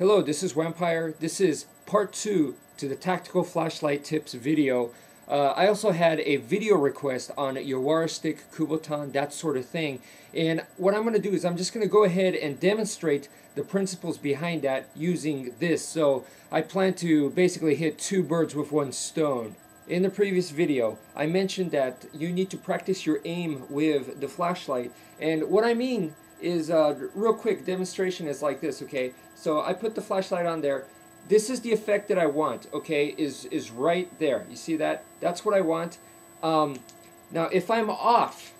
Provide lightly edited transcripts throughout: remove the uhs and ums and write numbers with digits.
Hello, this is Vampire. This is part 2 to the tactical flashlight tips video. I also had a video request on Yawara stick, Kubotan, that sort of thing. And what I'm going to do is I'm just going to go ahead and demonstrate the principles behind that using this. So I plan to basically hit two birds with one stone. In the previous video, I mentioned that you need to practice your aim with the flashlight. And what I mean is, real quick demonstration is like this, okay? So I put the flashlight on there. This is the effect that I want, okay, is right there. You see that? That's what I want. Now, if I'm off,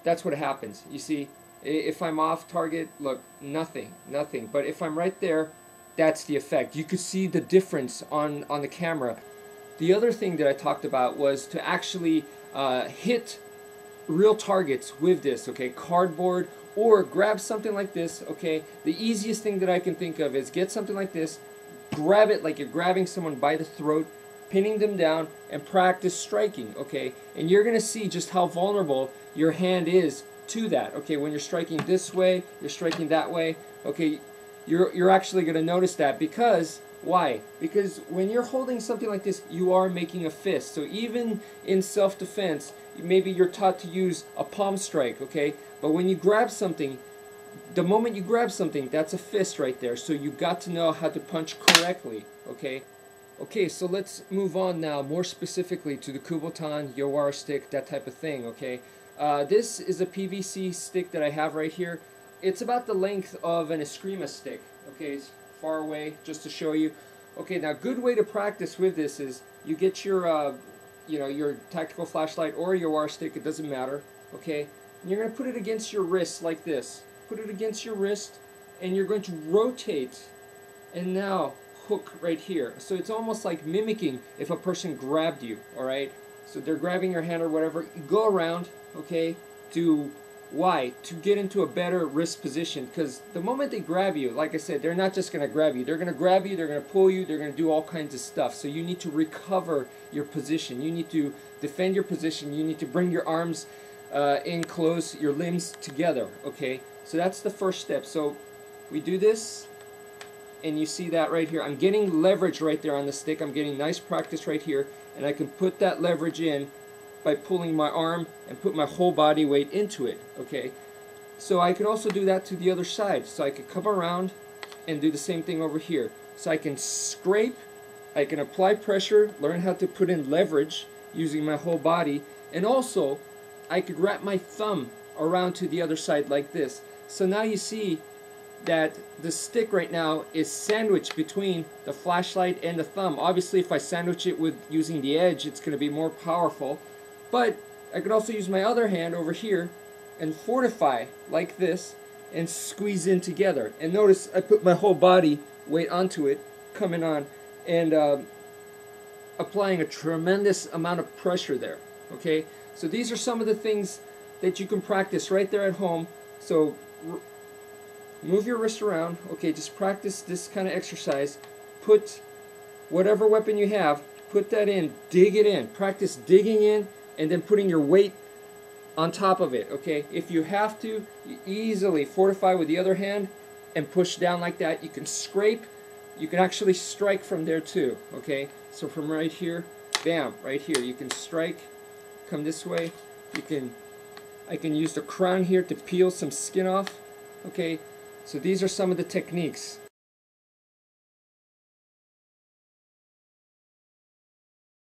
that's what happens. You see, if I'm off target, look, nothing. But if I'm right there, that's the effect. You could see the difference on the camera. The other thing that I talked about was to actually hit real targets with this, okay, cardboard, or grab something like this, okay. The easiest thing that I can think of is get something like this, grab it like you're grabbing someone by the throat, pinning them down, and practice striking, okay. And you're gonna see just how vulnerable your hand is to that, okay. When you're striking this way, you're striking that way, okay. You're actually gonna notice that because why? Because when you're holding something like this, you are making a fist. So even in self-defense, maybe you're taught to use a palm strike, okay? But when you grab something, the moment you grab something, that's a fist right there. So you got to know how to punch correctly, okay? Okay, so let's move on now more specifically to the Kubotan, Yawara stick, that type of thing, okay? This is a PVC stick that I have right here. It's about the length of an Eskrima stick, okay? It's far away just to show you. Okay, now good way to practice with this is you get your your tactical flashlight or your Yawara stick, it doesn't matter, okay? And you're going to put it against your wrist like this. Put it against your wrist and you're going to rotate and now hook right here. So it's almost like mimicking if a person grabbed you, alright? So they're grabbing your hand or whatever. Go around, okay, why? To get into a better wrist position, because the moment they grab you, like I said, they're not just going to grab you. They're going to grab you, they're going to pull you, they're going to do all kinds of stuff. So you need to recover your position. You need to defend your position. You need to bring your arms in close, your limbs together, okay? So that's the first step. So we do this, and you see that right here. I'm getting leverage right there on the stick. I'm getting nice practice right here, and I can put that leverage in by pulling my arm and put my whole body weight into it, okay? So I can also do that to the other side. So I could come around and do the same thing over here. So I can scrape, I can apply pressure, learn how to put in leverage using my whole body, and also I could wrap my thumb around to the other side like this. So now you see that the stick right now is sandwiched between the flashlight and the thumb. Obviously if I sandwich it with using the edge, it's going to be more powerful. But I could also use my other hand over here and fortify like this and squeeze in together. And notice I put my whole body weight onto it, coming on, and applying a tremendous amount of pressure there. Okay, so these are some of the things that you can practice right there at home. So move your wrist around. Okay, just practice this kind of exercise. Put whatever weapon you have, put that in, dig it in. Practice digging in and then putting your weight on top of it, okay? If you have to, you easily fortify with the other hand and push down like that. You can scrape, you can actually strike from there too, okay? So from right here, bam, right here, you can strike, come this way. I can use the crown here to peel some skin off, okay? So these are some of the techniques.